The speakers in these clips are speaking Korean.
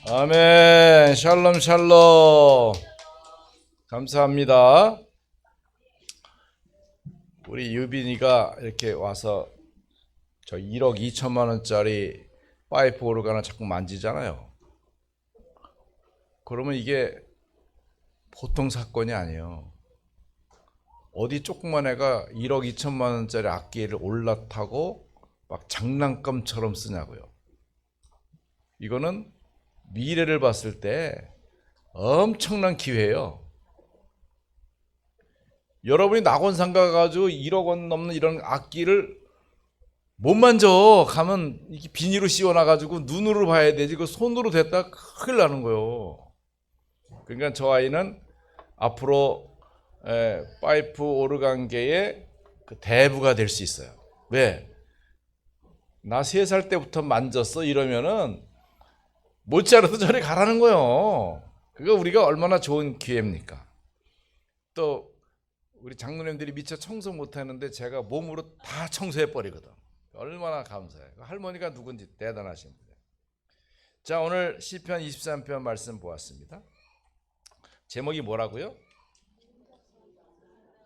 아멘. 샬롬 샬롬. 감사합니다. 우리 유빈이가 이렇게 와서 저 1억 2천만 원짜리 파이프 오르간을 자꾸 만지잖아요. 그러면 이게 보통 사건이 아니에요. 어디 조그만 애가 1억 2천만 원짜리 악기를 올라타고 막 장난감처럼 쓰냐고요. 이거는 미래를 봤을 때 엄청난 기회예요. 여러분이 낙원상가 가지고 1억 원 넘는 이런 악기를 못 만져 가면 이게 비닐로 씌워놔가지고 눈으로 봐야 되지, 그 손으로 됐다 큰일 나는 거예요. 그러니까 저 아이는 앞으로 파이프 오르간계의 그 대부가 될 수 있어요. 왜? 나 3살 때부터 만졌어 이러면은 못자라도 저리 가라는 거예요. 그거 우리가 얼마나 좋은 기회입니까? 또 우리 장로님들이 미처 청소 못하는데 제가 몸으로 다 청소해버리거든. 얼마나 감사해요. 할머니가 누군지 대단하신 분이에요. 자, 오늘 시편 23편 말씀 보았습니다. 제목이 뭐라고요?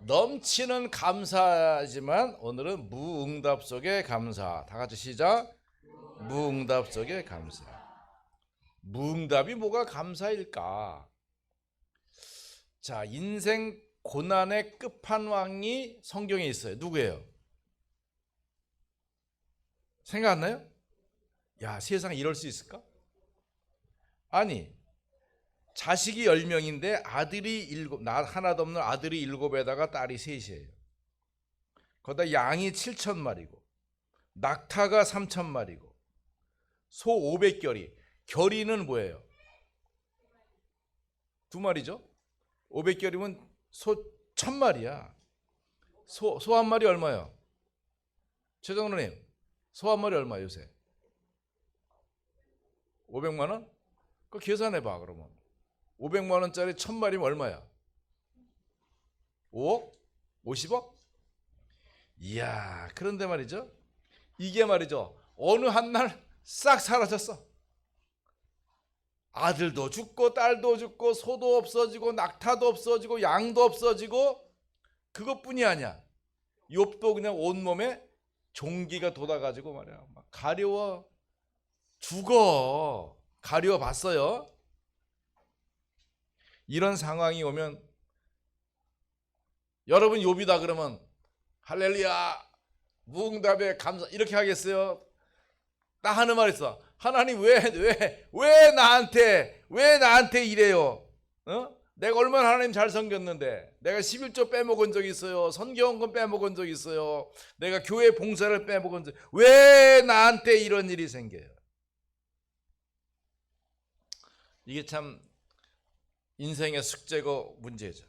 넘치는 감사지만 오늘은 무응답 속의 감사. 다 같이 시작. 무응답 속의 감사. 무응답이 뭐가 감사일까? 자, 인생 고난의 끝판왕이 성경에 있어요. 누구예요? 생각 안 나요? 야, 세상에 이럴 수 있을까? 아니, 자식이 10명인데 아들이 7, 나 하나도 없는 아들이 7에다가 딸이 3이에요. 거기다 양이 7,000마리고 낙타가 3,000마리고 소 500결이. 결이는 뭐예요? 2마리죠? 500결이면 소 1,000마리야. 소 한 마리 얼마요? 최정로님, 소 한 마리 얼마 요새? 500만 원? 그거 계산해봐. 그러면 500만 원짜리 1,000마리면 얼마야? 5억? 50억? 이야, 그런데 말이죠, 이게 말이죠, 어느 한 날 싹 사라졌어. 아들도 죽고 딸도 죽고 소도 없어지고 낙타도 없어지고 양도 없어지고, 그것뿐이 아니야. 욥도 그냥 온몸에 종기가 돋아가지고 말이야, 막 가려워 죽어. 가려워 봤어요. 이런 상황이 오면 여러분 욥이다 그러면 할렐루야 무응답에 감사 이렇게 하겠어요? 나 하는 말 있어. 하나님 왜 나한테 이래요? 내가 얼마나 하나님 잘 섬겼는데. 내가 11조 빼먹은 적 있어요. 선교원금 빼먹은 적 있어요. 내가 교회 봉사를 빼먹은 적. 왜 나한테 이런 일이 생겨요? 이게 참 인생의 숙제고 문제죠.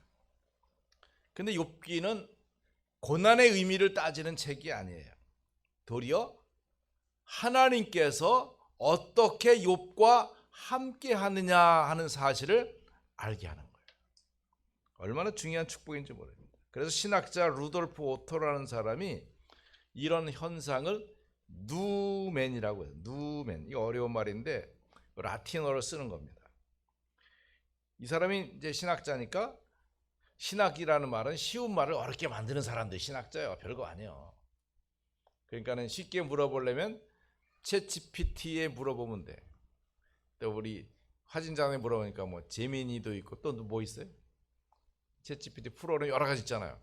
근데 욥기는 고난의 의미를 따지는 책이 아니에요. 도리어 하나님께서 어떻게 욥과 함께 하느냐 하는 사실을 알게 하는 거예요. 얼마나 중요한 축복인지 모릅니다. 그래서 신학자 루돌프 오토라는 사람이 이런 현상을 누멘이라고 해요. 누멘. 이거 어려운 말인데 라틴어로 쓰는 겁니다. 이 사람이 이제 신학자니까, 신학이라는 말은 쉬운 말을 어렵게 만드는 사람들 신학자예요. 별거 아니에요. 그러니까는 쉽게 물어보려면 챗GPT에 물어보면 돼. 또 우리 화진장에 물어보니까 뭐 제미니도 있고 또 뭐 있어요? 챗GPT 프로는 여러 가지 있잖아요.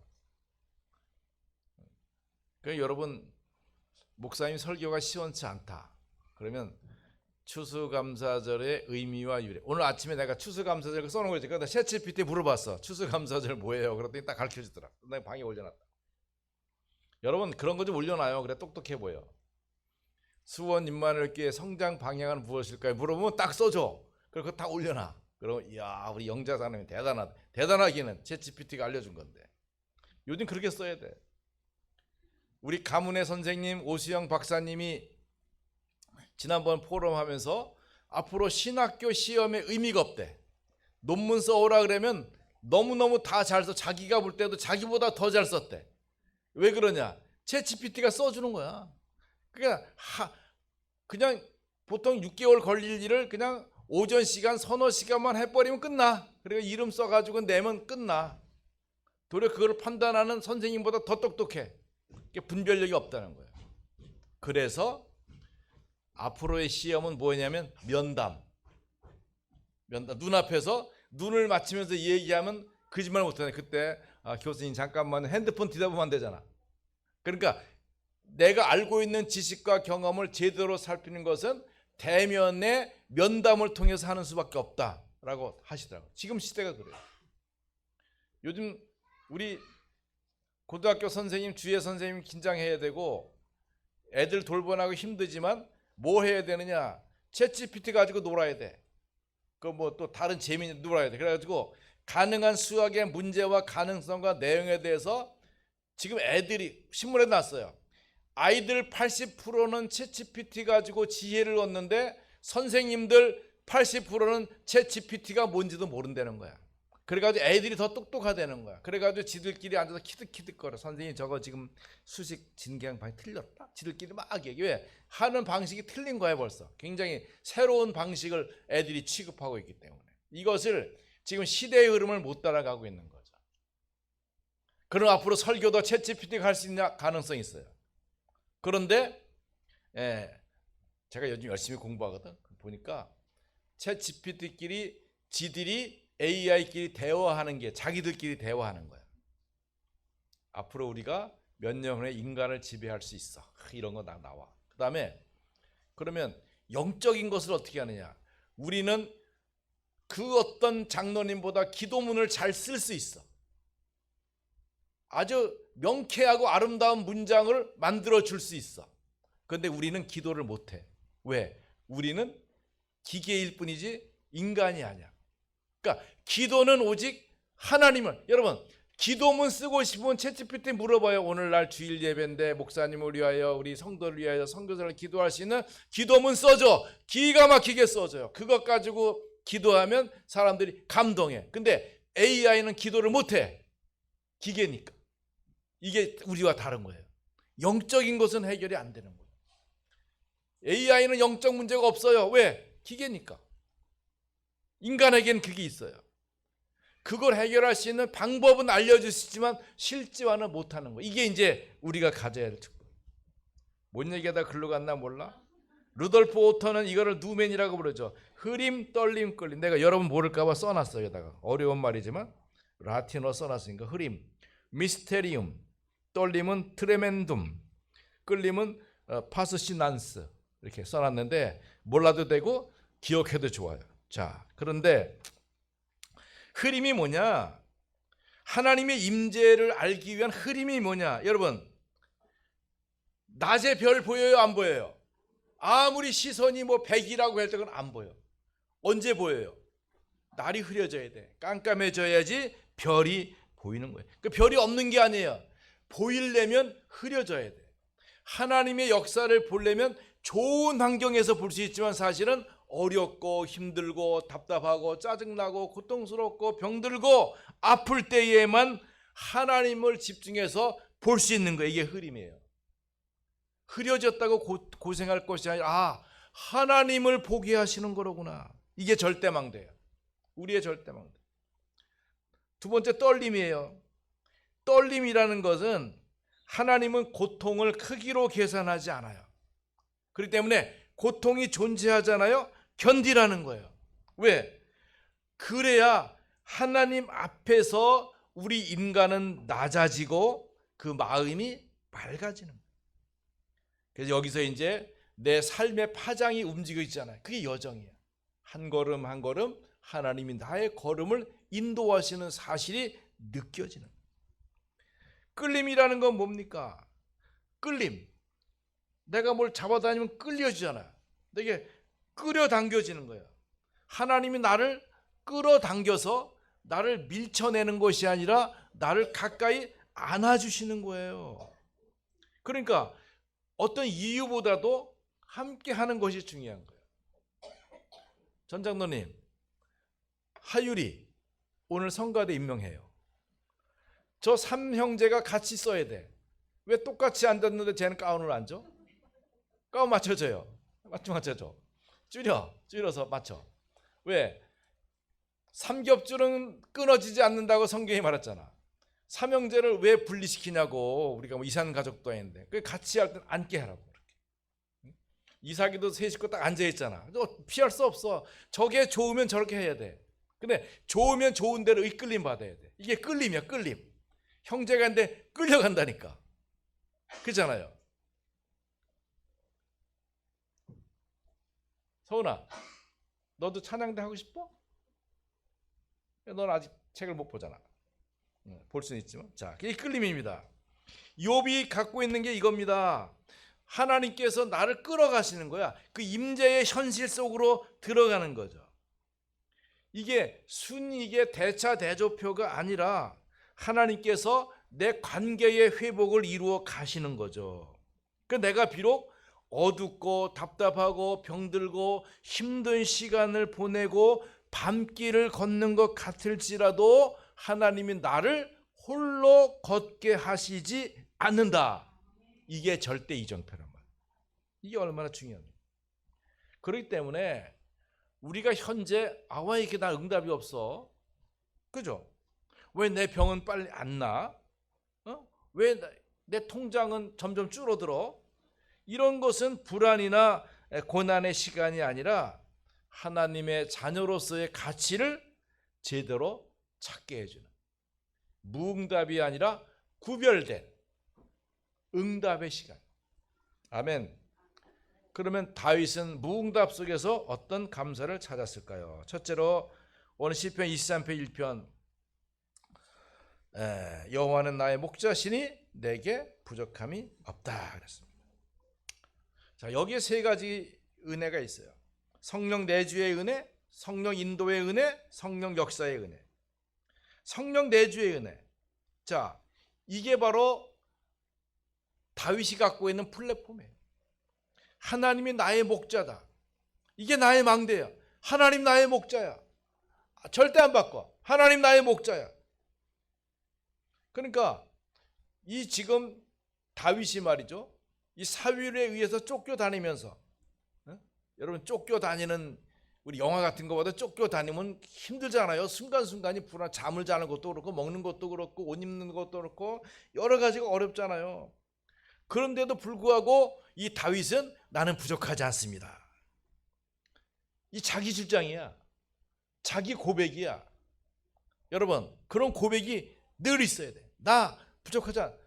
그러니까 여러분, 목사님 설교가 시원치 않다 그러면 추수감사절의 의미와 유래. 오늘 아침에 내가 추수감사절 써놓은 거지. 그러니까 챗GPT에 물어봤어. 추수감사절 뭐예요? 그랬더니 딱 가르쳐주더라. 내가 방에 올려놨다. 여러분 그런 거 좀 올려놔요. 그래 똑똑해 보여. 수원 임마누엘교회 성장 방향은 무엇일까요? 물어보면 딱 써줘. 그리고 다 올려놔. 그러면 이야, 우리 영자사님이 대단하다. 대단하기는 챗GPT가 알려준 건데. 요즘 그렇게 써야 돼. 우리 가문의 선생님 오수영 박사님이 지난번 포럼하면서 앞으로 신학교 시험에 의미가 없대. 논문 써오라 그러면 너무너무 다 잘 써. 자기가 볼 때도 자기보다 더 잘 썼대. 왜 그러냐? 챗GPT가 써주는 거야. 그러니까 그냥 보통 6개월 걸릴 일을 그냥 오전 시간 서너 시간만 해버리면 끝나. 그리고 이름 써가지고 내면 끝나. 도리어 그걸 판단하는 선생님보다 더 똑똑해. 분별력이 없다는 거예요. 그래서 앞으로의 시험은 뭐냐면 면담. 눈앞에서 눈을 맞추면서 얘기하면 거짓말 못하네. 그때 교수님 잠깐만 핸드폰 뒤다보면 안 되잖아. 그러니까 내가 알고 있는 지식과 경험을 제대로 살피는 것은 대면의 면담을 통해서 하는 수밖에 없다라고 하시더라고요. 지금 시대가 그래요. 요즘 우리 고등학교 선생님, 주예 선생님 긴장해야 되고 애들 돌보느라고 힘들지만 뭐 해야 되느냐? 챗GPT 가지고 놀아야 돼. 그 뭐 또 다른 재미있는 놀아야 돼. 그래가지고 가능한 수학의 문제와 가능성과 내용에 대해서 지금 애들이 신문에 났어요. 아이들 80%는 챗GPT 가지고 지혜를 얻는데 선생님들 80%는 챗GPT가 뭔지도 모른다는 거야. 그래가지고 애들이 더 똑똑하다는 거야. 그래가지고 지들끼리 앉아서 키득키득거려. 선생님 저거 지금 수식 진계양 방이 틀렸다. 지들끼리 막 얘기해. 왜? 하는 방식이 틀린 거야 벌써. 굉장히 새로운 방식을 애들이 취급하고 있기 때문에. 이것을 지금 시대의 흐름을 못 따라가고 있는 거죠. 그럼 앞으로 설교도 챗GPT가 할 수 있는 가능성이 있어요. 그런데 제가 요즘 열심히 공부하거든. 보니까 챗GPT끼리 지들이 AI끼리 대화하는 게 자기들끼리 대화하는 거야. 앞으로 우리가 몇 년 후에 인간을 지배할 수 있어. 이런 거 나와. 그 다음에 그러면 영적인 것을 어떻게 하느냐. 우리는 그 어떤 장로님보다 기도문을 잘 쓸 수 있어. 아주 명쾌하고 아름다운 문장을 만들어 줄 수 있어. 그런데 우리는 기도를 못해. 왜? 우리는 기계일 뿐이지 인간이 아니야. 그러니까 기도는 오직 하나님을. 여러분 기도문 쓰고 싶으면 챗GPT 물어봐요. 오늘날 주일 예배인데 목사님을 위하여 우리 성도를 위하여 선교사를 기도할 수 있는 기도문 써줘. 기가 막히게 써줘요. 그것 가지고 기도하면 사람들이 감동해. 근데 AI는 기도를 못해. 기계니까. 이게 우리와 다른 거예요. 영적인 것은 해결이 안 되는 거예요. AI는 영적 문제가 없어요. 왜? 기계니까. 인간에게는 그게 있어요. 그걸 해결할 수 있는 방법은 알려주시지만 실제화는 못하는 거예요. 이게 이제 우리가 가져야 할 특권. 뭔 얘기하다 글로 갔나 몰라? 루돌프 오터는 이거를 누멘이라고 부르죠. 흐림, 떨림, 끌림. 내가 여러분 모를까봐 써놨어요. 여기다가 어려운 말이지만 라틴어로 써놨으니까 흐림, 미스테리움, 떨림은 트레멘둠, 끌림은 파스시난스 이렇게 써놨는데 몰라도 되고 기억해도 좋아요. 자, 그런데 흐림이 뭐냐? 하나님의 임재를 알기 위한 흐림이 뭐냐? 여러분, 낮에 별 보여요? 안 보여요? 아무리 시선이 뭐 100이라고 할 때 그건 안 보여. 언제 보여요? 날이 흐려져야 돼. 깜깜해져야지 별이 보이는 거예요. 그 별이 없는 게 아니에요. 보이려면 흐려져야 돼. 하나님의 역사를 보려면 좋은 환경에서 볼 수 있지만 사실은 어렵고 힘들고 답답하고 짜증나고 고통스럽고 병들고 아플 때에만 하나님을 집중해서 볼 수 있는 거예요. 이게 흐림이에요. 흐려졌다고 고생할 것이 아니라 하나님을 보게 하시는 거로구나. 이게 절대망대예요. 우리의 절대망대. 두 번째 떨림이에요. 떨림이라는 것은 하나님은 고통을 크기로 계산하지 않아요. 그렇기 때문에 고통이 존재하잖아요. 견디라는 거예요. 왜? 그래야 하나님 앞에서 우리 인간은 낮아지고 그 마음이 맑아지는 거예요. 그래서 여기서 이제 내 삶의 파장이 움직여 있잖아요. 그게 여정이에요. 한 걸음 한 걸음 하나님이 나의 걸음을 인도하시는 사실이 느껴지는 거예요. 끌림이라는 건 뭡니까? 끌림. 내가 뭘 잡아다니면 끌려지잖아요. 되게 끌어당겨지는 거예요. 하나님이 나를 끌어당겨서 나를 밀쳐내는 것이 아니라 나를 가까이 안아주시는 거예요. 그러니까 어떤 이유보다도 함께 하는 것이 중요한 거예요. 전 장로님, 하율이 오늘 성가대 임명해요. 저 3형제가 같이 써야 돼. 왜 똑같이 앉았는데 쟤는 가운을 안 줘? 가운 맞춰줘요. 맞춰줘. 줄여서 맞춰. 왜? 삼겹줄은 끊어지지 않는다고 성경이 말했잖아. 삼형제를 왜 분리시키냐고. 우리가 뭐 이산 가족도 아닌데. 그 같이 할 땐 앉게 하라고. 그렇게. 이삭이도 세 식구 딱 앉아있잖아. 피할 수 없어. 저게 좋으면 저렇게 해야 돼. 근데 좋으면 좋은 대로 이끌림 받아야 돼. 이게 끌림이야, 끌림. 형제가 있는데 끌려간다니까. 그렇잖아요. 서훈아, 너도 찬양대 하고 싶어? 넌 아직 책을 못 보잖아. 볼 수는 있지만. 자, 이게 끌림입니다. 욥이 갖고 있는 게 이겁니다. 하나님께서 나를 끌어가시는 거야. 그 임재의 현실 속으로 들어가는 거죠. 이게 순이익의 대차 대조표가 아니라 하나님께서 내 관계의 회복을 이루어 가시는 거죠. 그 내가 비록 어둡고 답답하고 병들고 힘든 시간을 보내고 밤길을 걷는 것 같을지라도 하나님이 나를 홀로 걷게 하시지 않는다. 이게 절대 이정표란 말이에요. 이게 얼마나 중요합니까? 그렇기 때문에 우리가 현재 왜 이렇게 나 응답이 없어? 그죠? 왜 내 병은 빨리 안 나? 왜 내 통장은 점점 줄어들어? 이런 것은 불안이나 고난의 시간이 아니라 하나님의 자녀로서의 가치를 제대로 찾게 해주는 무응답이 아니라 구별된 응답의 시간. 아멘. 그러면 다윗은 무응답 속에서 어떤 감사를 찾았을까요? 첫째로 오늘 시편 23편 1편 여호와는 나의 목자시니 내게 부족함이 없다 그랬습니다. 자, 여기에 세 가지 은혜가 있어요. 성령 내주의 은혜, 성령 인도의 은혜, 성령 역사의 은혜. 성령 내주의 은혜. 자, 이게 바로 다윗이 갖고 있는 플랫폼이에요. 하나님이 나의 목자다. 이게 나의 망대야. 하나님 나의 목자야. 절대 안 바꿔. 하나님 나의 목자야. 그러니까 이 지금 다윗이 말이죠. 이 사울에 의해서 쫓겨다니면서 여러분 쫓겨다니는 우리 영화 같은 거보다 쫓겨다니면 힘들잖아요. 순간순간이 불안, 잠을 자는 것도 그렇고 먹는 것도 그렇고 옷 입는 것도 그렇고 여러 가지가 어렵잖아요. 그런데도 불구하고 이 다윗은 나는 부족하지 않습니다. 이 자기 주장이야. 자기 고백이야. 여러분 그런 고백이 늘 있어야 돼. 나 부족하죠.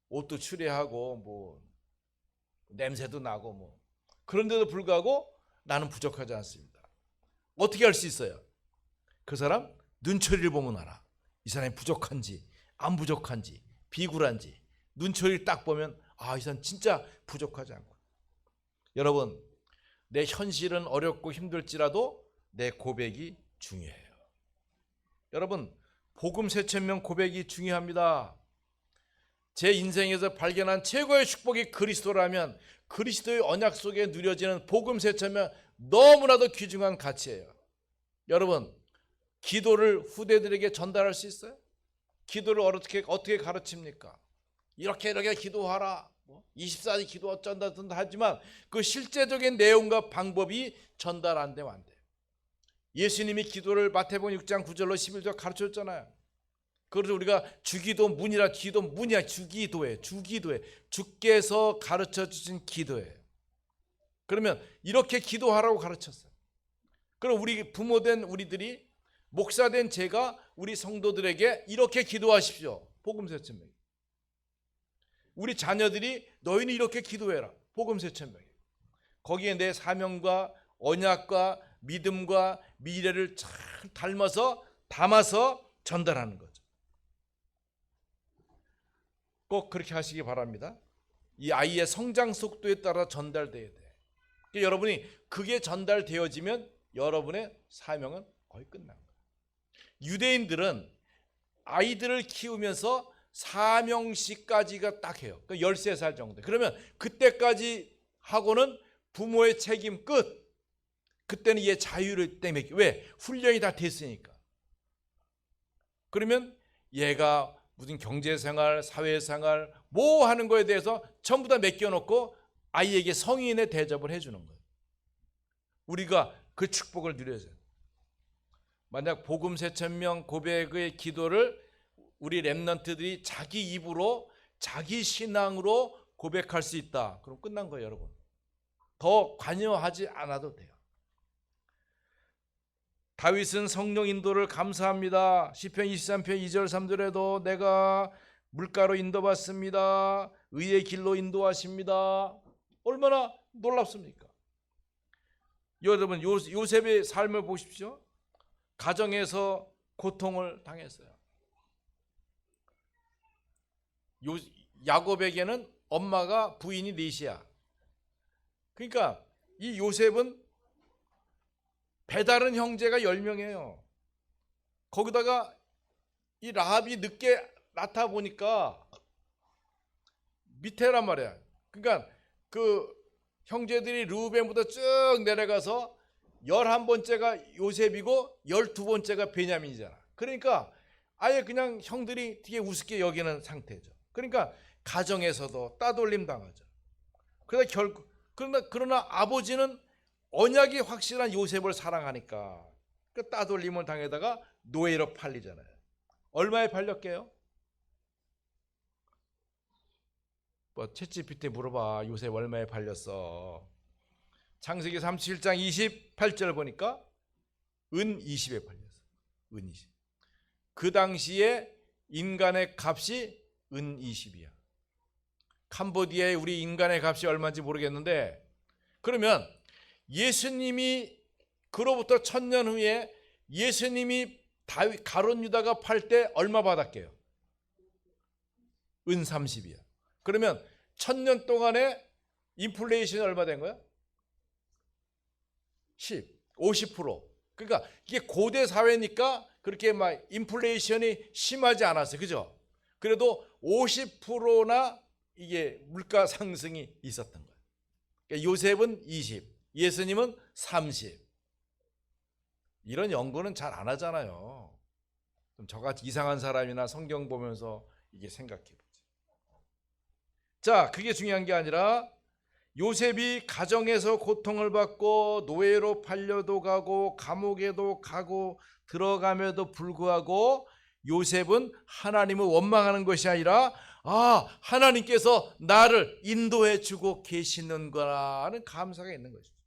옷도 추레하고 뭐 냄새도 나고 뭐 그런데도 불구하고 나는 부족하지 않습니다. 어떻게 할 수 있어요? 그 사람 눈초리를 보면 알아. 이 사람이 부족한지 안 부족한지 비굴한지 눈초리를 딱 보면 이 사람 진짜 부족하지 않고. 여러분 내 현실은 어렵고 힘들지라도 내 고백이 중요해요. 여러분 복음 세천명 고백이 중요합니다. 제 인생에서 발견한 최고의 축복이 그리스도라면 그리스도의 언약 속에 누려지는 복음 세천명 너무나도 귀중한 가치예요. 여러분 기도를 후대들에게 전달할 수 있어요? 기도를 어떻게 가르칩니까? 이렇게 기도하라. 24시 기도 어쩐다 하지만 그 실제적인 내용과 방법이 전달 안 되면 안 돼요. 예수님이 기도를 마태복음 6장 9절로 11절 가르쳤잖아요. 그래서 우리가 주기도 문이라 기도 문이야. 주기도에 주께서 가르쳐 주신 기도예요. 그러면 이렇게 기도하라고 가르쳤어요. 그럼 우리 부모된 우리들이 목사된 제가 우리 성도들에게 이렇게 기도하십시오. 복음 세천명. 우리 자녀들이 너희는 이렇게 기도해라. 복음 세천명. 거기에 내 사명과 언약과 믿음과 미래를 잘 담아서 전달하는 거죠. 꼭 그렇게 하시기 바랍니다. 이 아이의 성장 속도에 따라 전달돼야 돼. 그러니까 여러분이 그게 전달되어지면 여러분의 사명은 거의 끝난 거예요. 유대인들은 아이들을 키우면서 사명시까지가 딱 해요. 그러니까 13살 정도. 그러면 그때까지 하고는 부모의 책임 끝. 그때는 얘 자유를 때문에. 왜? 훈련이 다 됐으니까. 그러면 얘가 무슨 경제생활, 사회생활 뭐 하는 거에 대해서 전부 다 맡겨놓고 아이에게 성인의 대접을 해주는 거예요. 우리가 그 축복을 누려야 돼요. 만약 복음 3,000명 고백의 기도를 우리 렘넌트들이 자기 입으로 자기 신앙으로 고백할 수 있다. 그럼 끝난 거예요, 여러분. 더 관여하지 않아도 돼요. 다윗은 성령 인도를 감사합니다. 시편 23편 2절 3절에도 내가 물가로 인도받습니다. 의의 길로 인도하십니다. 얼마나 놀랍습니까? 여러분 요셉의 삶을 보십시오. 가정에서 고통을 당했어요. 야곱에게는 엄마가 부인이 넷이야. 그러니까 이 요셉은 배다른 형제가 10명이에요. 거기다가 이 라합이 늦게 나타 보니까 밑에란 말이야. 그러니까 그 형제들이 르우벤부터 쭉 내려가서 11번째가 요셉이고 12번째가 베냐민이잖아. 그러니까 아예 그냥 형들이 되게 우습게 여기는 상태죠. 그러니까 가정에서도 따돌림 당하죠. 그러나 아버지는 언약이 확실한 요셉을 사랑하니까 그 따돌림을 당해다가 노예로 팔리잖아요. 얼마에 팔렸게요? 뭐 챗GPT 물어봐. 요셉 얼마에 팔렸어? 창세기 37장 28절 보니까 은 20에 팔렸어. 은 20. 그 당시에 인간의 값이 은 20이야. 캄보디아에 우리 인간의 값이 얼마인지 모르겠는데, 그러면 예수님이 그로부터 1000년 후에 예수님이 가룟 유다가 팔 때 얼마 받았게요? 은 30이야. 그러면 1000년 동안에 인플레이션이 얼마 된 거야? 50%. 그러니까 이게 고대 사회니까 그렇게 막 인플레이션이 심하지 않았어요. 그죠? 그래도 50%나 이게 물가 상승이 있었던 거예요. 그러니까 요셉은 20, 예수님은 30. 이런 연구는 잘 안 하잖아요. 좀 저같이 이상한 사람이나 성경 보면서 이게 생각해 보지. 자, 그게 중요한 게 아니라 요셉이 가정에서 고통을 받고 노예로 팔려도 가고 감옥에도 가고 들어감에도 불구하고 요셉은 하나님을 원망하는 것이 아니라 하나님께서 나를 인도해 주고 계시는구나라는 감사가 있는 것이죠.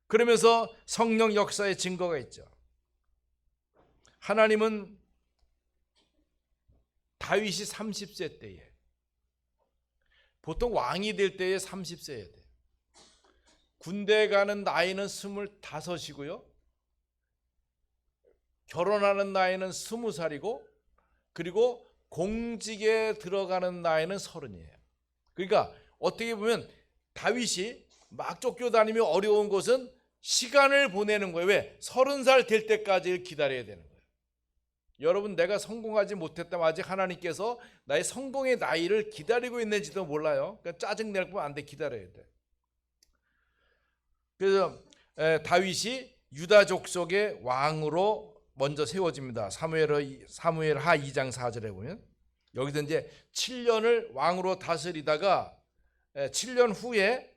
그러면서 성령 역사의 증거가 있죠. 하나님은 다윗이 30세 때에, 보통 왕이 될 때에 30세여야 돼요. 군대 가는 나이는 25이고요. 결혼하는 나이는 20살이고, 그리고 공직에 들어가는 나이는 30이에요. 그러니까 어떻게 보면 다윗이 막 쫓겨다니며 어려운 것은 시간을 보내는 거예요. 왜? 30살 될 때까지 기다려야 되는 거예요. 여러분, 내가 성공하지 못했다면 아직 하나님께서 나의 성공의 나이를 기다리고 있는지도 몰라요. 그러니까 짜증낼 거 안 돼. 기다려야 돼. 그래서 다윗이 유다 족속의 왕으로 먼저 세워집니다. 사무엘하 2장 4절에 보면 여기서 이제 7년을 왕으로 다스리다가 7년 후에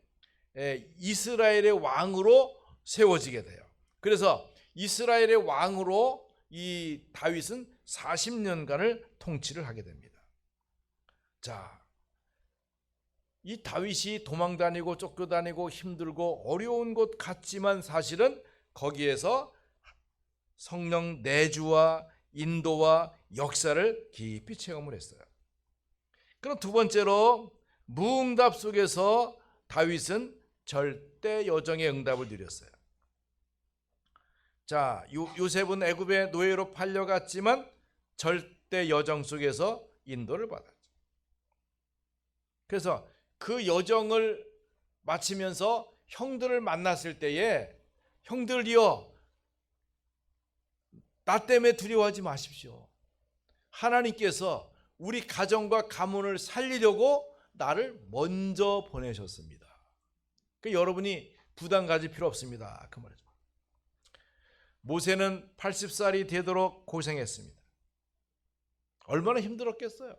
이스라엘의 왕으로 세워지게 돼요. 그래서 이스라엘의 왕으로 이 다윗은 40년간을 통치를 하게 됩니다. 자, 이 다윗이 도망다니고 쫓겨다니고 힘들고 어려운 곳 같지만 사실은 거기에서 성령 내주와 인도와 역사를 깊이 체험을 했어요. 그럼 두 번째로 무응답 속에서 다윗은 절대 여정의 응답을 누렸어요. 자, 요셉은 애굽의 노예로 팔려갔지만 절대 여정 속에서 인도를 받았죠. 그래서 그 여정을 마치면서 형들을 만났을 때에 형들이여, 나 때문에 두려워하지 마십시오. 하나님께서 우리 가정과 가문을 살리려고 나를 먼저 보내셨습니다. 그러니까 여러분이 부담 가질 필요 없습니다. 그 말이죠. 모세는 80살이 되도록 고생했습니다. 얼마나 힘들었겠어요.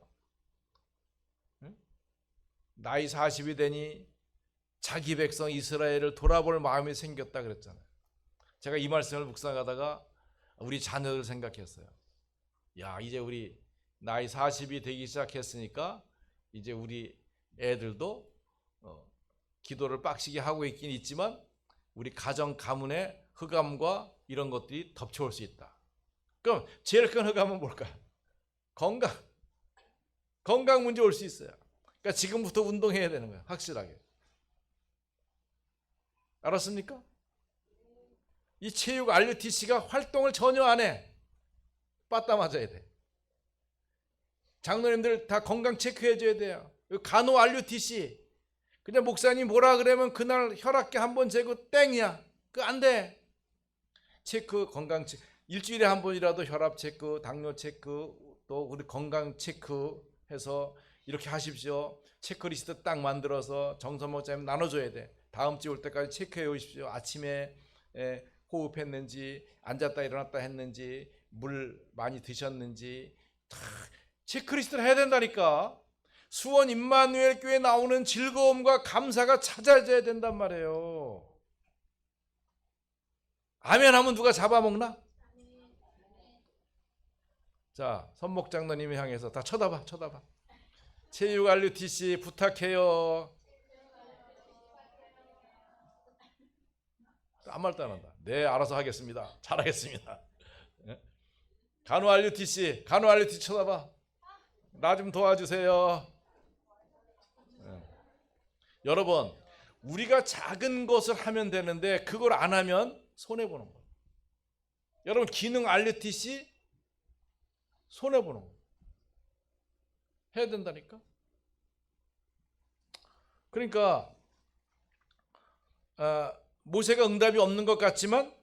응? 나이 40이 되니 자기 백성 이스라엘을 돌아볼 마음이 생겼다 그랬잖아요. 제가 이 말씀을 묵상하다가 우리 자녀들 생각했어요. 야, 이제 우리 나이 40이 되기 시작했으니까 이제 우리 애들도 기도를 빡시게 하고 있긴 있지만 우리 가정 가문의 흑암과 이런 것들이 덮쳐올 수 있다. 그럼 제일 큰 흑암은 뭘까? 건강 문제 올 수 있어요. 그러니까 지금부터 운동해야 되는 거예요. 확실하게. 알았습니까? 이 체육 RUTC가 활동을 전혀 안 해. 빠따 맞아야 돼. 장로님들 다 건강 체크해 줘야 돼요. 간호 RUTC. 그냥 목사님 뭐라 그러면 그날 혈압계 한번 재고 땡이야. 그거 안 돼. 체크, 건강 체크. 일주일에 한 번이라도 혈압 체크, 당뇨 체크, 또 우리 건강 체크 해서 이렇게 하십시오. 체크리스트 딱 만들어서 정선 목사님 나눠줘야 돼. 다음 주 올 때까지 체크해 오십시오. 아침에 호흡했는지, 앉았다 일어났다 했는지, 물 많이 드셨는지 다 체크리스트를 해야 된다니까. 수원 임마누엘 교회 나오는 즐거움과 감사가 찾아져야 된단 말이에요. 아멘 하면 누가 잡아먹나? 자, 선목장로님이 향해서 다 쳐다봐. 체육 RUTC 부탁해요. 아무 말도 안 한다. 네, 알아서 하겠습니다. 잘하겠습니다. 간호 RUTC 쳐다봐. 나 좀 도와주세요. 여러분, 우리가 작은 것을 하면 되는데 그걸 안 하면 손해보는 거예요. 여러분, 기능 RUTC 손해보는 거예요. 해야 된다니까. 그러니까 모세가 응답이 없는 것 같지만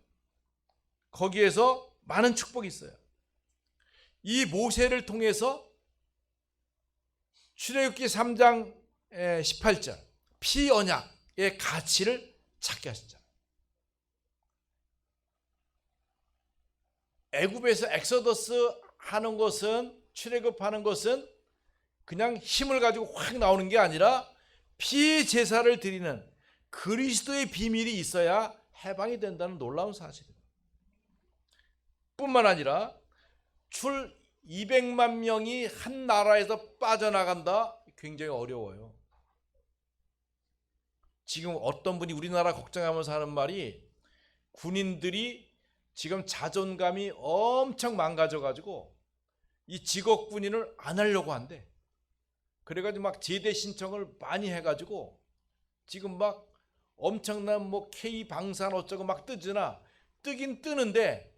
거기에서 많은 축복이 있어요. 이 모세를 통해서 출애굽기 3장 18절 피 언약의 가치를 찾게 하셨잖아요. 애굽에서 엑소더스 하는 것은, 출애굽하는 것은 그냥 힘을 가지고 확 나오는 게 아니라 피 제사를 드리는 그리스도의 비밀이 있어야 해방이 된다는 놀라운 사실입니다. 뿐만 아니라 출 200만 명이 한 나라에서 빠져나간다? 굉장히 어려워요. 지금 어떤 분이 우리나라 걱정하면서 하는 말이 군인들이 지금 자존감이 엄청 망가져가지고 이 직업 군인을 안 하려고 한대. 그래가지고 막 제대 신청을 많이 해가지고 지금 막 엄청난 뭐 K 방산 어쩌고 막 뜨잖아. 뜨긴 뜨는데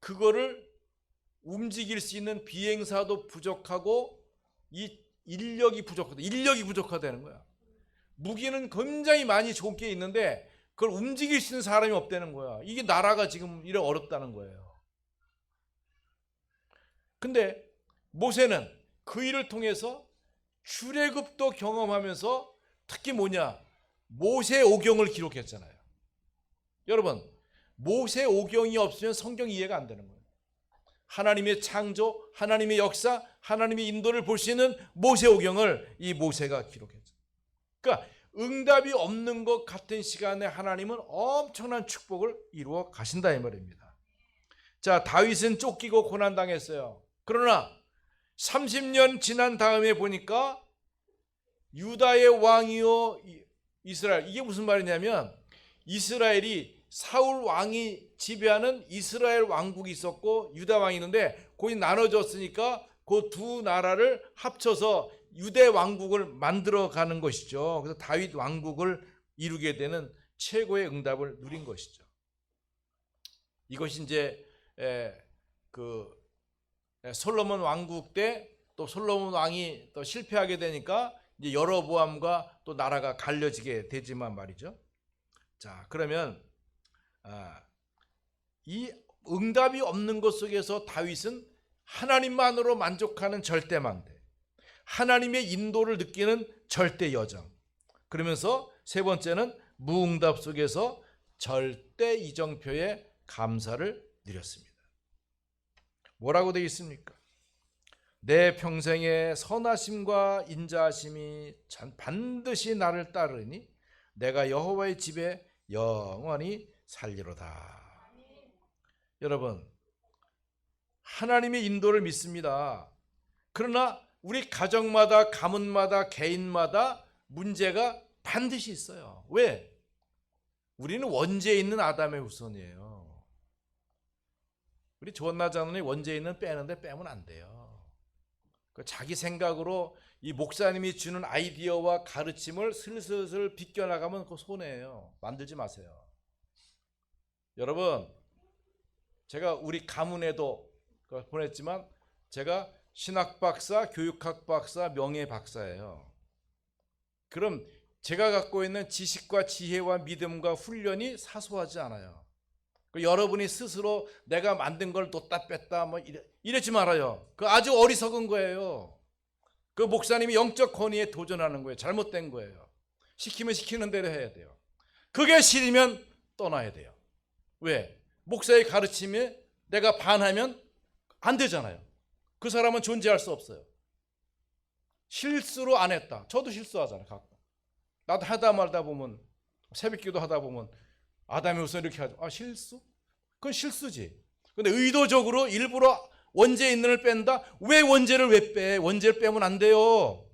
그거를 움직일 수 있는 비행사도 부족하고 이 인력이 부족하다는 거야. 무기는 굉장히 많이 좋은 게 있는데 그걸 움직일 수 있는 사람이 없다는 거야. 이게 나라가 지금 이래 어렵다는 거예요. 근데 모세는 그 일을 통해서 출애굽도 경험하면서 특히 뭐냐? 모세오경을 기록했잖아요. 여러분, 모세오경이 없으면 성경 이해가 안 되는 거예요. 하나님의 창조, 하나님의 역사, 하나님의 인도를 볼 수 있는 모세오경을 이 모세가 기록했죠. 그러니까 응답이 없는 것 같은 시간에 하나님은 엄청난 축복을 이루어 가신다 이 말입니다. 자, 다윗은 쫓기고 고난당했어요. 그러나 30년 지난 다음에 보니까 유다의 왕이요 이스라엘, 이게 무슨 말이냐면 이스라엘이 사울 왕이 지배하는 이스라엘 왕국이 있었고 유다 왕이 있는데 거기 나눠졌으니까 그 두 나라를 합쳐서 유대 왕국을 만들어가는 것이죠. 그래서 다윗 왕국을 이루게 되는 최고의 응답을 누린 것이죠. 이것이 이제 솔로몬 왕국 때 또 솔로몬 왕이 또 실패하게 되니까 이제 여로보암과 또 나라가 갈려지게 되지만 말이죠. 자, 그러면 이 응답이 없는 것 속에서 다윗은 하나님만으로 만족하는 절대망대, 하나님의 인도를 느끼는 절대 여정. 그러면서 세 번째는 무응답 속에서 절대 이정표의 감사를 누렸습니다. 뭐라고 되어 있습니까? 내 평생의 선하심과 인자하심이 반드시 나를 따르니 내가 여호와의 집에 영원히 살리로다. 여러분, 하나님의 인도를 믿습니다. 그러나 우리 가정마다, 가문마다, 개인마다 문제가 반드시 있어요. 왜? 우리는 원죄에 있는 아담의 후손이에요. 우리 존나자는 원죄에 있는 빼는데 빼면 안 돼요. 자기 생각으로 이 목사님이 주는 아이디어와 가르침을 슬슬 비껴나가면 그거 손해예요. 만들지 마세요. 여러분, 제가 우리 가문에도 보냈지만 제가 신학 박사, 교육학 박사, 명예 박사예요. 그럼 제가 갖고 있는 지식과 지혜와 믿음과 훈련이 사소하지 않아요. 여러분이 스스로 내가 만든 걸 놓다 뺐다 뭐 이러지 말아요. 그 아주 어리석은 거예요. 그 목사님이 영적 권위에 도전하는 거예요. 잘못된 거예요. 시키면 시키는 대로 해야 돼요. 그게 싫으면 떠나야 돼요. 왜? 목사의 가르침에 내가 반하면 안 되잖아요. 그 사람은 존재할 수 없어요. 실수로 안 했다. 저도 실수하잖아요. 가끔. 나도 하다 말다 보면, 새벽기도 하다 보면 아담의 후손 이렇게 하죠. 아, 실수? 그건 실수지. 근데 의도적으로 일부러 원죄 있는 을 뺀다? 왜 원죄를 왜 빼? 원죄를 빼면 안 돼요.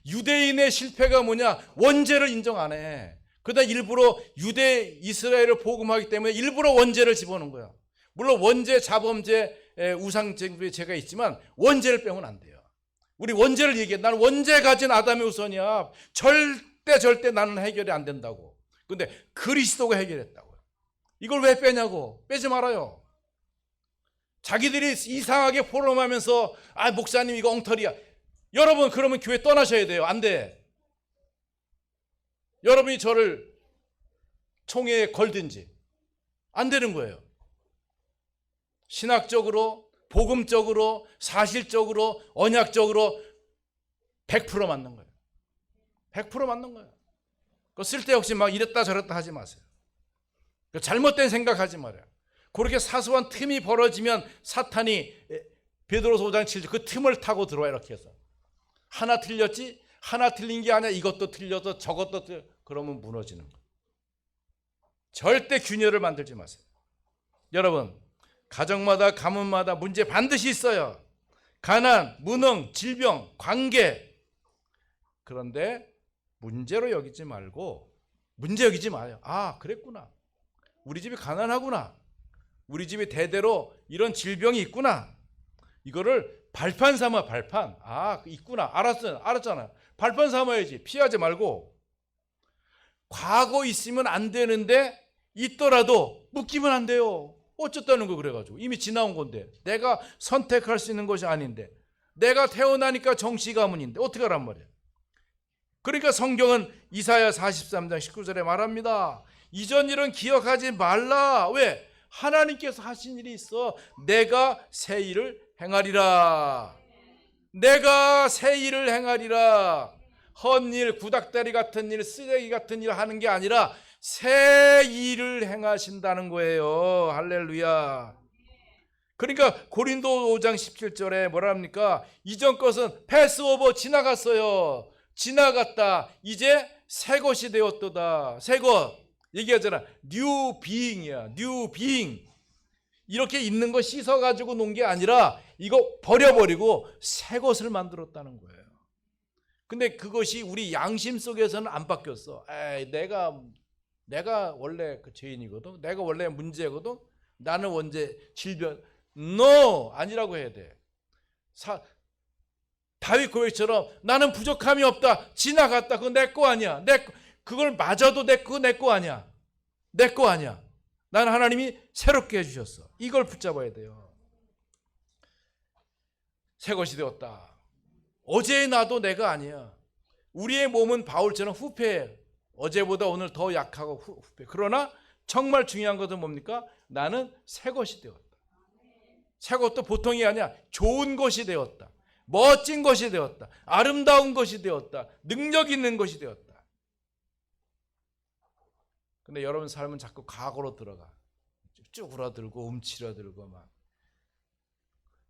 유대인의 실패가 뭐냐? 원죄를 인정 안 해. 그러다 일부러 유대 이스라엘을 복음하기 때문에 일부러 원죄를 집어넣은 거야. 물론 원죄, 자범죄, 우상쟁부의 죄가 있지만 원죄를 빼면 안 돼요. 우리 원죄를 얘기해. 나는 원죄 가진 아담의 후손이야. 절대 나는 해결이 안 된다고. 근데 그리스도가 해결했다고요. 이걸 왜 빼냐고. 빼지 말아요. 자기들이 이상하게 포럼하면서 아, 목사님 이거 엉터리야. 여러분, 그러면 교회 떠나셔야 돼요. 안 돼. 여러분이 저를 총회에 걸든지 안 되는 거예요. 신학적으로, 복음적으로, 사실적으로, 언약적으로 100% 맞는 거예요. 100% 맞는 거예요. 그 쓸데없이 막 이랬다 저랬다 하지 마세요. 잘못된 생각하지 말아요. 그렇게 사소한 틈이 벌어지면 사탄이 베드로서 5장 7절 그 틈을 타고 들어와 이렇게 해서 하나 틀렸지? 하나 틀린 게 아니야. 이것도 틀려서 저것도 틀려. 그러면 무너지는 거예요. 절대 균열을 만들지 마세요. 여러분, 가정마다 가문마다 문제 반드시 있어요. 가난, 무능, 질병, 관계. 그런데 문제로 여기지 말고 문제 여기지 마요. 아, 그랬구나. 우리 집이 가난하구나. 우리 집이 대대로 이런 질병이 있구나. 이거를 발판 삼아, 발판. 아, 있구나. 알았잖아요. 발판 삼아야지. 피하지 말고. 과거 있으면 안 되는데 있더라도 묶이면 안 돼요. 어쨌다는 거 그래가지고. 이미 지나온 건데. 내가 선택할 수 있는 것이 아닌데. 내가 태어나니까 정씨 가문인데 어떻게 하란 말이야. 그러니까 성경은 이사야 43장 19절에 말합니다. 이전 일은 기억하지 말라. 왜? 하나님께서 하신 일이 있어. 내가 새 일을 행하리라. 내가 새 일을 행하리라. 헛일, 구닥다리 같은 일, 쓰레기 같은 일을 하는 게 아니라 새 일을 행하신다는 거예요. 할렐루야. 그러니까 고린도 5장 17절에 뭐라 합니까? 이전 것은 패스오버 지나갔어요. 지나갔다. 이제 새 것이 되었도다. 새 것. 얘기하잖아. 뉴 비잉이야. 뉴 비잉. 이렇게 있는 거 씻어가지고 놓은 게 아니라 이거 버려버리고 새 것을 만들었다는 거예요. 근데 그것이 우리 양심 속에서는 안 바뀌었어. 에이, 내가 원래 그 죄인이거든. 내가 원래 문제거든. 나는 원래 질병. No! 아니라고 해야 돼. 다윗 고백처럼 나는 부족함이 없다. 지나갔다. 그거 내 거 아니야. 그걸 맞아도 내 거 아니야. 내 거 아니야. 나는 하나님이 새롭게 해주셨어. 이걸 붙잡아야 돼요. 새 것이 되었다. 어제의 나도 내가 아니야. 우리의 몸은 바울처럼 후패해. 어제보다 오늘 더 약하고 후패. 그러나 정말 중요한 것은 뭡니까? 나는 새 것이 되었다. 새 것도 보통이 아니야. 좋은 것이 되었다. 멋진 것이 되었다. 아름다운 것이 되었다. 능력 있는 것이 되었다. 근데 여러분 삶은 자꾸 과거로 들어가. 쭈그라들고 움츠러들고 막.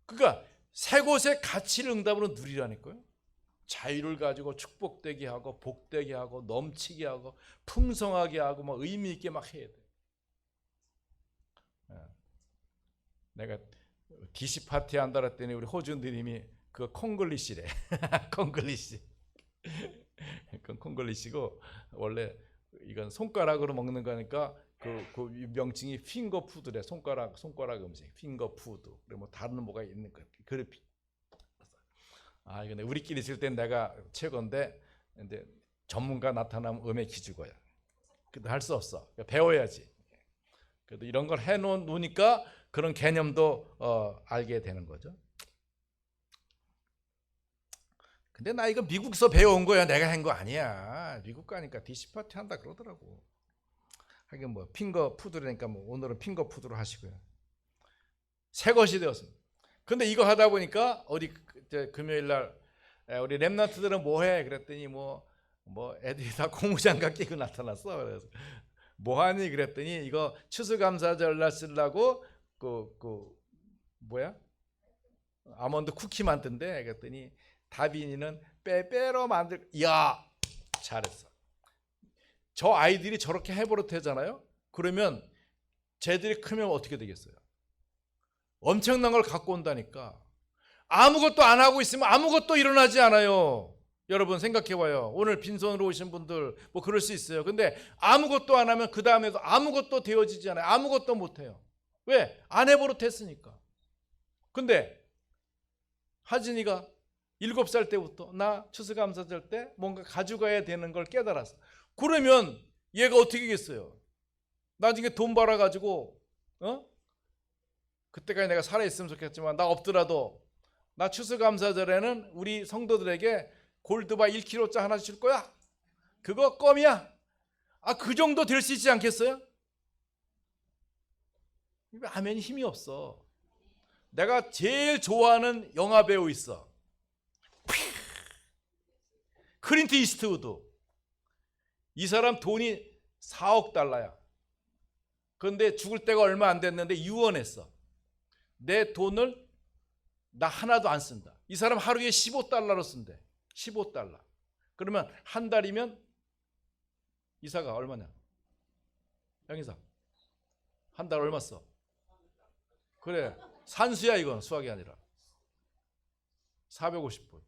그러니까 새 것의 가치를 응답으로 누리라니까요. 자유를 가지고 축복되게 하고 복되게 하고 넘치게 하고 풍성하게 하고 막 의미 있게 막 해야 돼. 내가 DC 파티 한다 그랬더니 우리 호주 누님이 그거 콩글리시래. 콩글리시. 그건 콩글리시고 원래 이건 손가락으로 먹는 거니까 그 명칭이 핑거푸드래. 손가락 음식. 핑거푸드. 그리고 뭐 다른 뭐가 있는 거. 그래. 근데 우리끼리 있을 땐 내가 최고인데 이제 전문가 나타나면 음에 기죽어요. 근데 할 수 없어. 배워야지. 그래도 이런 걸 해놓으니까 그런 개념도 알게 되는 거죠. 근데 나 이거 미국에서 배워온 거야. 내가 한 거 아니야. 미국 가니까 DC 파티 한다 그러더라고. 하긴 뭐 핑거푸드라니까 뭐 오늘은 핑거푸드로 하시고요. 새 것이 되었습니다. 근데 이거 하다 보니까 어디 금요일 날 우리 랩런트들은 뭐해? 그랬더니 뭐 애들이 다 고무장갑 끼고 나타났어. 그래서 뭐하니? 그랬더니 이거 추수감사절날 쓰려고 뭐야? 아몬드 쿠키 만든대. 그랬더니 다빈이는 빼빼로 만들. 이야, 잘했어. 저 아이들이 저렇게 해버릇하잖아요. 그러면 쟤들이 크면 어떻게 되겠어요? 엄청난 걸 갖고 온다니까. 아무것도 안 하고 있으면 아무것도 일어나지 않아요. 여러분 생각해봐요. 오늘 빈손으로 오신 분들 뭐 그럴 수 있어요. 근데 아무것도 안 하면 그 다음에도 아무것도 되어지지 않아요. 아무것도 못해요. 왜? 안 해버릇했으니까. 근데 하진이가 7살 때부터 나 추수감사절 때 뭔가 가져가야 되는 걸 깨달았어. 그러면 얘가 어떻게 하겠어요? 나중에 돈 벌어가지고 그때까지 내가 살아있으면 좋겠지만 나 없더라도 나 추수감사절에는 우리 성도들에게 골드바 1kg짜리 하나 줄 거야. 그거 껌이야. 그 정도 될 수 있지 않겠어요? 아멘이 힘이 없어. 내가 제일 좋아하는 영화 배우 있어. 클린트 이스트우드. 이 사람 돈이 4억 달러야. 그런데 죽을 때가 얼마 안 됐는데 유언했어. 내 돈을 나 하나도 안 쓴다. 이 사람 하루에 15달러로 쓴대. 15달러. 그러면 한 달이면 이사가 얼마냐? 양이사. 한 달 얼마 써? 그래. 산수야 이건 수학이 아니라. 450불.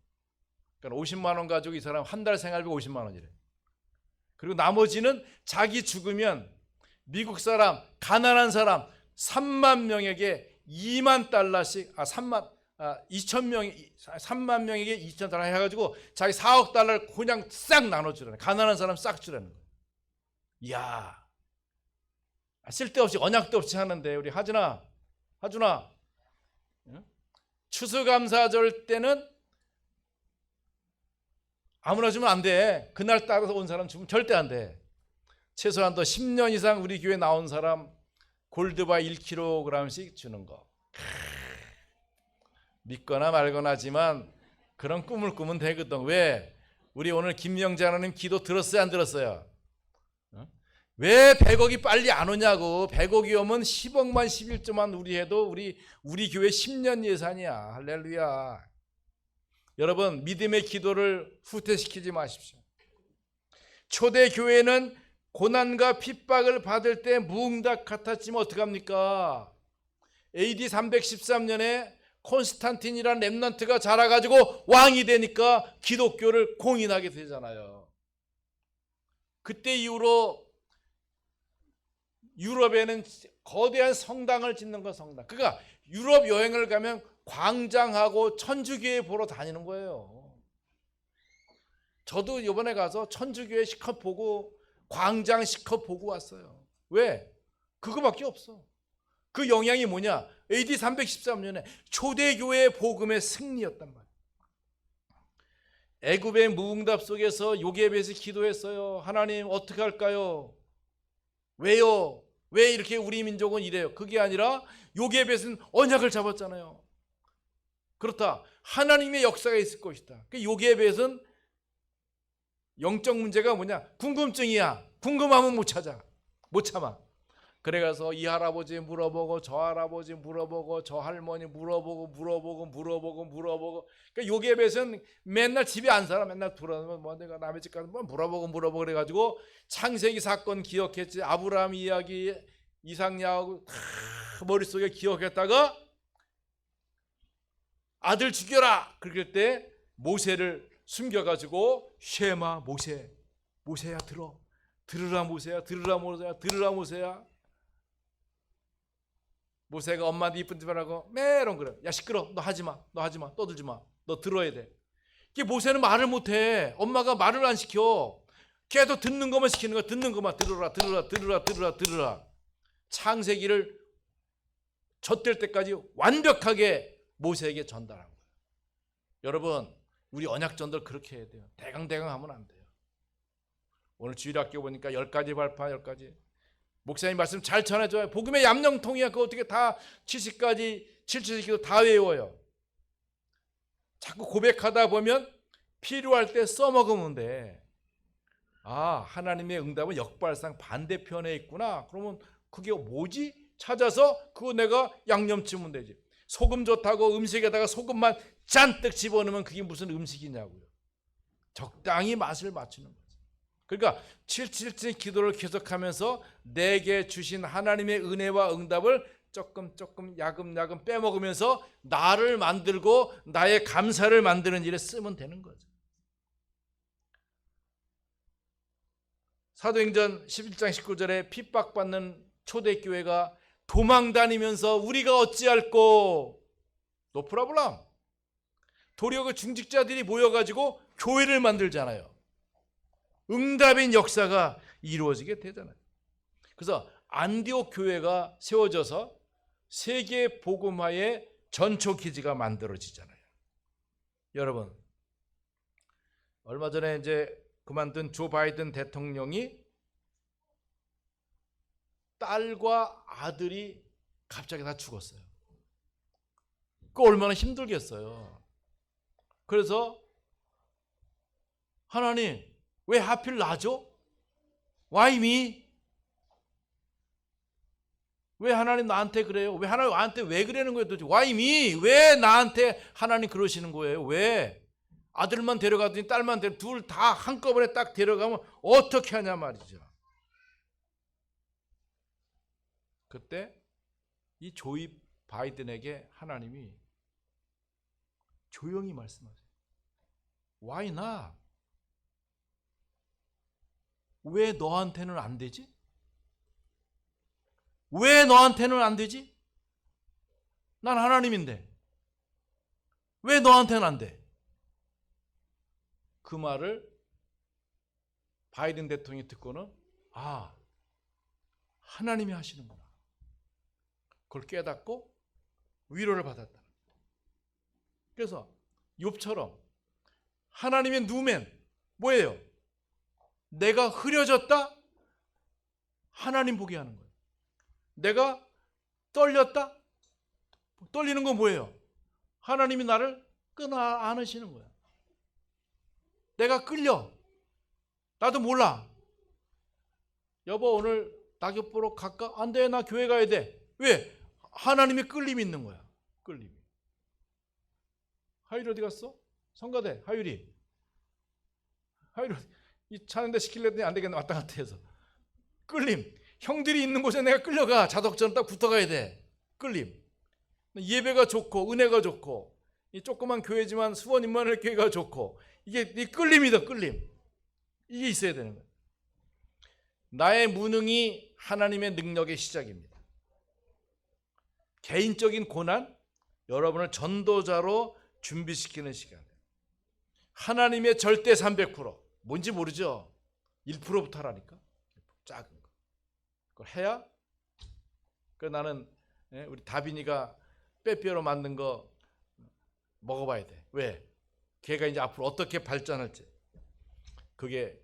그러니까 50만 원 가지고 이 사람 한 달 생활비 50만 원이래. 그리고 나머지는 자기 죽으면 미국 사람, 가난한 사람 3만 명에게 2만 달러씩 3만 명에게 2천 달러 해가지고 자기 4억 달러를 그냥 싹 나눠주라는, 가난한 사람 싹 주라는 거예요. 이야, 쓸데없이 언약도 없이 하는데 우리 하준아 추수감사절 때는 아무나 주면 안 돼. 그날 따라서 온 사람 주면 절대 안 돼. 최소한 더 10년 이상 우리 교회 나온 사람 골드바 1kg씩 주는 거. 믿거나 말거나 하지만 그런 꿈을 꾸면 되거든. 왜? 우리 오늘 김영재 하나님 기도 들었어요? 안 들었어요? 왜 100억이 빨리 안 오냐고. 100억이 오면 10억만 11조만 우리 해도 우리 교회 10년 예산이야. 할렐루야. 여러분, 믿음의 기도를 후퇴시키지 마십시오. 초대 교회는 고난과 핍박을 받을 때 무응답 같았지만 어떡합니까? AD 313년에 콘스탄틴이라는 렘넌트가 자라가지고 왕이 되니까 기독교를 공인하게 되잖아요. 그때 이후로 유럽에는 거대한 성당을 짓는 거. 성당. 그러니까 유럽 여행을 가면 광장하고 천주교회 보러 다니는 거예요. 저도 이번에 가서 천주교회 실컷 보고 광장 실컷 보고 왔어요. 왜? 그거밖에 없어. 그 영향이 뭐냐? AD 313년에 초대교회의 복음의 승리였단 말이에요. 애굽의 무응답 속에서 요게벳이 기도했어요. 하나님 어떻게 할까요? 왜요? 왜 이렇게 우리 민족은 이래요? 그게 아니라 요게벳은 언약을 잡았잖아요. 그렇다. 하나님의 역사가 있을 것이다. 그 요게벳은 영적 문제가 뭐냐? 궁금증이야. 궁금하면 못 참아. 그래가서 이 할아버지 물어보고 저 할아버지 물어보고 저 할머니 물어보고. 그러니까 요괴벳은 맨날 집에 안 살아. 맨날 돌아다니면 뭐 내가 남의 집 가서 뭐 물어보고 그래가지고 창세기 사건 기억했지. 아브라함 이야기, 이삭 야하고 다 머릿속에 기억했다가 아들 죽여라. 그럴 때 모세를 숨겨가지고 쉐마 모세야 들으라 모세야. 모세가 엄마한테 이쁜 짓 하고 메롱 그래. 야 시끄러. 너 하지마. 떠들지마. 너 들어야 돼. 이게 모세는 말을 못해. 엄마가 말을 안 시켜. 걔도 듣는 것만 시키는 거야. 듣는 것만 들으라. 창세기를 젖될 때까지 완벽하게 모세에게 전달한 거예요. 여러분 우리 언약전들 그렇게 해야 돼요. 대강 하면 안 돼요. 오늘 주일학교 보니까 10가지 발판 10가지. 목사님 말씀 잘 전해줘요. 복음의 얌령통이야. 그거 어떻게 다 70가지 70기도 다 외워요. 자꾸 고백하다 보면 필요할 때 써먹으면 돼. 아, 하나님의 응답은 역발상 반대편에 있구나. 그러면 그게 뭐지? 찾아서 그거 내가 양념치면 되지. 소금 좋다고 음식에다가 소금만 잔뜩 집어넣으면 그게 무슨 음식이냐고요. 적당히 맛을 맞추는 거죠. 그러니까 777 기도를 계속하면서 내게 주신 하나님의 은혜와 응답을 조금 야금야금 빼먹으면서 나를 만들고 나의 감사를 만드는 일에 쓰면 되는 거죠. 사도행전 11장 19절에 핍박받는 초대교회가 도망다니면서 우리가 어찌할꼬 노 프로블럼. 도리어 그 중직자들이 모여가지고 교회를 만들잖아요. 응답인 역사가 이루어지게 되잖아요. 그래서 안디옥 교회가 세워져서 세계 복음화의 전초 기지가 만들어지잖아요. 여러분, 얼마 전에 이제 그만둔 조 바이든 대통령이 딸과 아들이 갑자기 다 죽었어요. 그 얼마나 힘들겠어요. 그래서 하나님 왜 하필 나죠? Why me? 왜 하나님 나한테 그래요? 왜 하나님 나한테 왜 그러는 거예요? 도대체 Why me? 왜 나한테 하나님 그러시는 거예요? 왜? 아들만 데려가더니 딸만 둘 다 한꺼번에 딱 데려가면 어떻게 하냐 말이죠. 그때 이 조이 바이든에게 하나님이 조용히 말씀하세요. Why not? 왜 너한테는 안 되지? 왜 너한테는 안 되지? 난 하나님인데 왜 너한테는 안 돼? 그 말을 바이든 대통령이 듣고는 아, 하나님이 하시는구나. 그걸 깨닫고 위로를 받았다. 그래서 욥처럼 하나님의 누멘 뭐예요? 내가 흐려졌다? 하나님 보게 하는 거예요. 내가 떨렸다? 떨리는 건 뭐예요? 하나님이 나를 끊어 안으시는 거예요. 내가 끌려. 나도 몰라. 여보 오늘 낙엽 보러 갈까? 안 돼. 나 교회 가야 돼. 왜? 하나님의 끌림이 있는 거야. 끌림이. 하율이 어디 갔어? 성가대 하율이 이 차는데 시키려더니 안 되겠네. 왔다 갔다 해서. 끌림. 형들이 있는 곳에 내가 끌려가. 자석처럼 딱 붙어가야 돼. 끌림. 예배가 좋고 은혜가 좋고 이 조그만 교회지만 수원인만의 교회가 좋고 이게 이 끌림이다. 끌림. 이게 있어야 되는 거예요. 나의 무능이 하나님의 능력의 시작입니다. 개인적인 고난, 여러분을 전도자로 준비시키는 시간이에요. 하나님의 절대 300%. 뭔지 모르죠? 1%부터 하라니까. 작은 거. 그걸 해야 나는 우리 다빈이가 빼빼로 만든 거 먹어봐야 돼. 왜? 걔가 이제 앞으로 어떻게 발전할지. 그게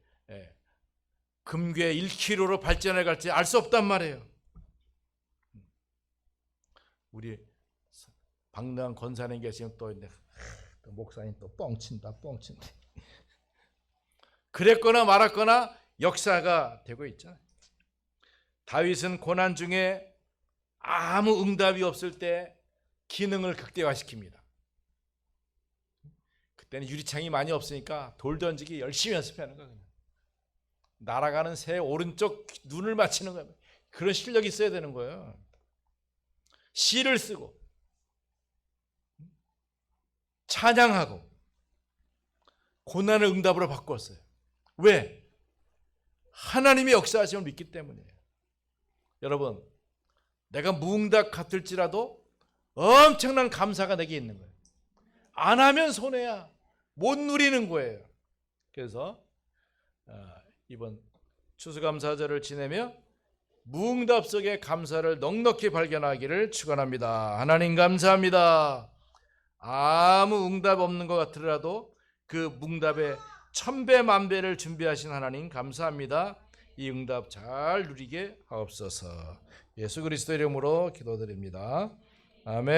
금괴 1kg로 발전해 갈지 알 수 없단 말이에요. 우리 방랑한 권사님 계시면 또 있는데 또 목사님 또 뻥친다. 그랬거나 말았거나 역사가 되고 있잖아요. 다윗은 고난 중에 아무 응답이 없을 때 기능을 극대화시킵니다. 그때는 유리창이 많이 없으니까 돌 던지기 열심히 연습하는 거예요. 날아가는 새 오른쪽 눈을 맞히는 거예요. 그런 실력이 있어야 되는 거예요. 시를 쓰고 찬양하고 고난을 응답으로 바꿨어요. 왜? 하나님의 역사하심을 믿기 때문이에요. 여러분, 내가 무응답 같을지라도 엄청난 감사가 내게 있는 거예요. 안 하면 손해야. 못 누리는 거예요. 그래서 이번 추수감사절을 지내며 무응답 속의 감사를 넉넉히 발견하기를 축원합니다. 하나님 감사합니다. 아무 응답 없는 것 같더라도 그 응답의 천배 만배를 준비하신 하나님 감사합니다. 이 응답 잘 누리게 하옵소서. 예수 그리스도 이름으로 기도드립니다. 아멘.